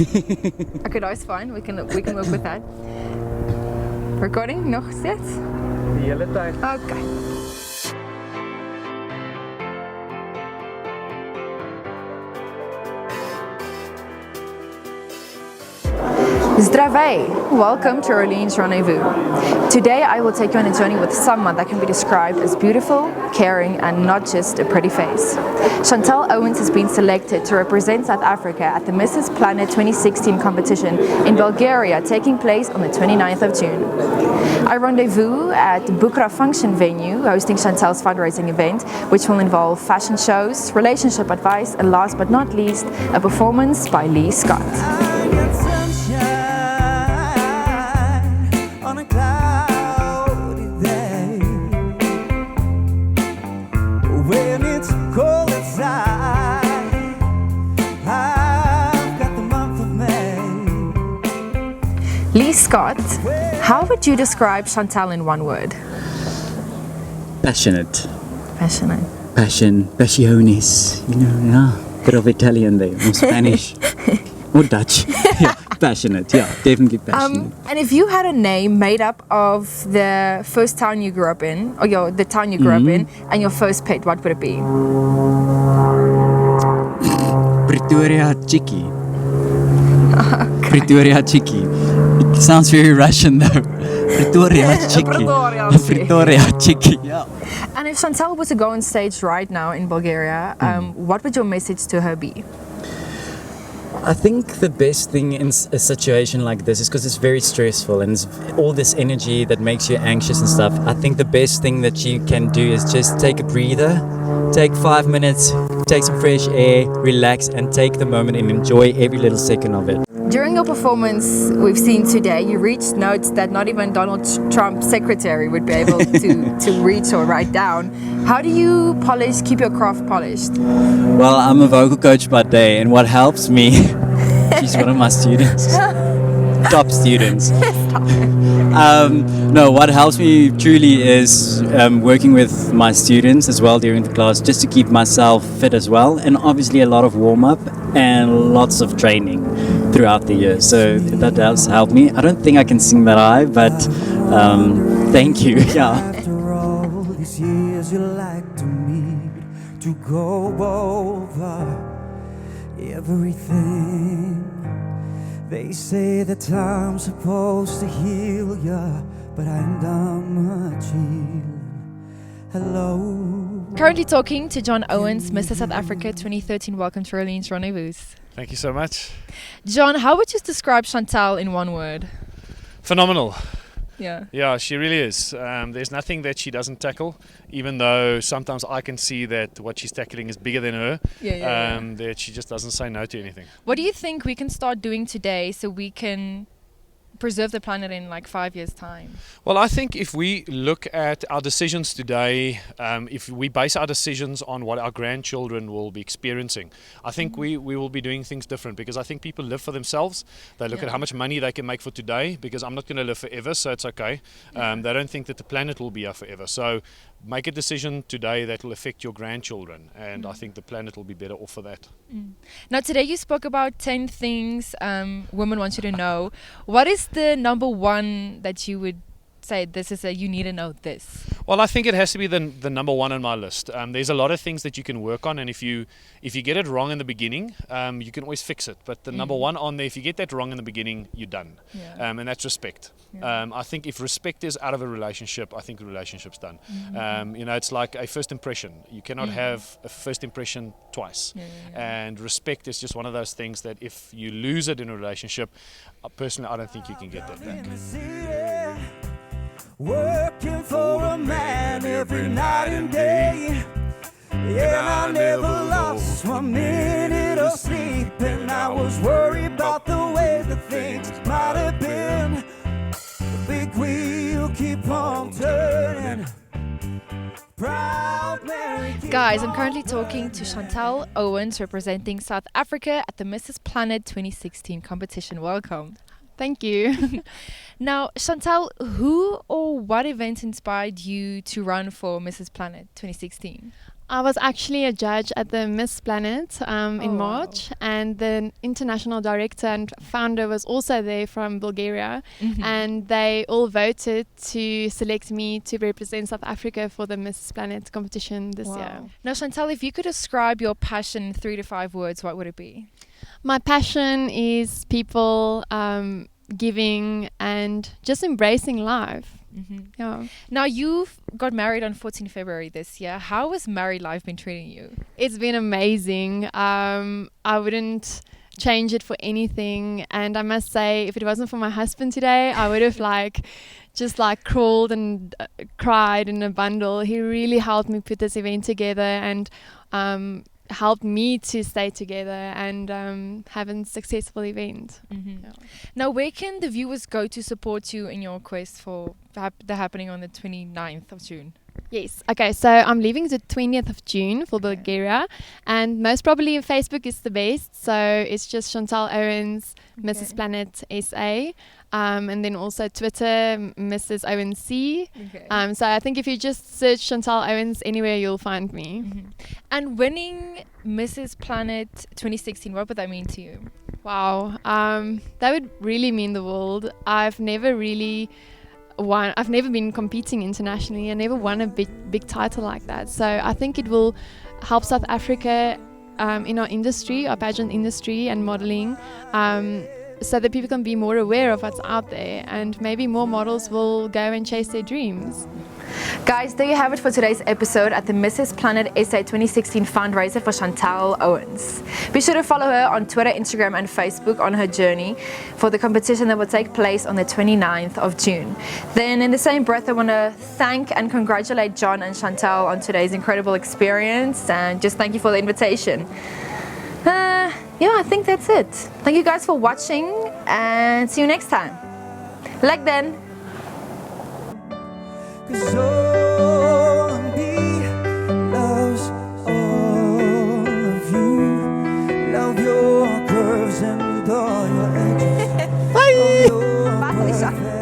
Okay, that's fine. We can work with that. Recording nog steeds? Die hele tyd. Okay. Zdravey! Welcome to Orleans Rendezvous. Today I will take you on a journey with someone that can be described as beautiful, caring and not just a pretty face. Chantelle Owens has been selected to represent South Africa at the Mrs.Planet 2016 competition in Bulgaria, taking place on the 29th of June. I rendezvous at Bukra Function Venue, hosting Chantelle's fundraising event, which will involve fashion shows, relationship advice and last but not least, a performance by Lee Scott. Lee Scott, how would you describe Chantelle in one word? Passionate. Passionate. Passion, passiones, bit of Italian there, or Spanish, or Dutch. Yeah, passionate, definitely passionate. And if you had a name made up of the first town you grew up in, or the town you grew up in, and your first pet, what would it be? Pretoria Chiki. Okay. Pretoria Chiki. It sounds very Russian though. Pretoria Chiki. Pretoria Chiki. Yeah. And if Chantelle was to go on stage right now in Bulgaria, what would your message to her be? I think the best thing in a situation like this is because it's very stressful and it's all this energy that makes you anxious and stuff. I think the best thing that you can do is just take a breather, take 5 minutes, take some fresh air, relax and take the moment and enjoy every little second of it. During your performance we've seen today, you reached notes that not even Donald Trump's secretary would be able to reach or write down. How do you keep your craft polished? Well, I'm a vocal coach by day, and what helps me, she's one of my students, top students. No, what helps me truly is working with my students as well during the class, just to keep myself fit as well, and obviously a lot of warm-up and lots of training throughout the year, so that does help me. I don't think I can sing that high, but thank you. Yeah. Years you like to meet to go over everything. They say that time's supposed to heal ya, but I ain't done much healing. Hello. Currently talking to John Owens, Mr. South Africa 2013. Welcome to Orleans Rendezvous. Thank you so much. John, how would you describe Chantelle in one word? Phenomenal. Yeah, she really is. There's nothing that she doesn't tackle, even though sometimes I can see that what she's tackling is bigger than her, that she just doesn't say no to anything. What do you think we can start doing today so we can preserve the planet in like 5 years' time? Well, I think if we look at our decisions today, if we base our decisions on what our grandchildren will be experiencing, I think we will be doing things different, because I think people live for themselves. They look at how much money they can make for today, because I'm not going to live forever, so it's okay. They don't think that the planet will be here forever. So make a decision today that will affect your grandchildren, and I think the planet will be better off for that. Now today you spoke about 10 things women want you to know. What is the number one that you would say you need to know this? Well, I think it has to be the number one on my list. There's a lot of things that you can work on, and if you get it wrong in the beginning, you can always fix it. But the number one on there, if you get that wrong in the beginning, you're done. And that's respect. I think if respect is out of a relationship, I think the relationship's done. It's like a first impression. You cannot have a first impression twice. And respect is just one of those things that if you lose it in a relationship, personally, I don't think you can get that back. Working for a man every night and day. Yeah, I never lost 1 minute of sleep, and I was worried about the way that things might have been. The big wheel keep on turning. Proud Mary. Guys, I'm currently talking to Chantelle Owens, representing South Africa at the Mrs.Planet 2016 competition. Welcome. Thank you. Now, Chantelle, who or what event inspired you to run for Mrs.Planet 2016? I was actually a judge at the Miss.Planet in March, and the international director and founder was also there from Bulgaria, and they all voted to select me to represent South Africa for the Miss.Planet competition this year. Now, Chantelle, if you could describe your passion in 3 to 5 words, what would it be? My passion is people giving and just embracing life. Yeah. Now, you've got married on 14 February this year. How has married life been treating you? It's been amazing. I wouldn't change it for anything. And I must say, if it wasn't for my husband today, I would have just crawled and cried in a bundle. He really helped me put this event together and helped me to stay together and have a successful event. Yeah. Now, where can the viewers go to support you in your quest for the happening on the 29th of June? Yes. Okay, so I'm leaving the 20th of June for Bulgaria, and most probably Facebook is the best. So it's just Chantelle Owens, Mrs.Planet SA, and then also Twitter, Mrs. Owens C. So I think if you just search Chantelle Owens anywhere, you'll find me. And winning Mrs.Planet 2016, what would that mean to you? Wow, that would really mean the world. I've never been competing internationally. I never won a big title like that. So I think it will help South Africa in our industry, our pageant industry and modeling, so that people can be more aware of what's out there, and maybe more models will go and chase their dreams. Guys, there you have it for today's episode at the Mrs.Planet SA 2016 fundraiser for Chantelle Owens. Be sure to follow her on Twitter, Instagram and Facebook on her journey for the competition that will take place on the 29th of June. Then in the same breath, I want to thank and congratulate John and Chantelle on today's incredible experience, and just thank you for the invitation. Yeah, I think that's it. Thank you guys for watching, and see you next time. Like then. 'Cause all of me loves all of you. Love your curves and all your edges. Bye, Felicia.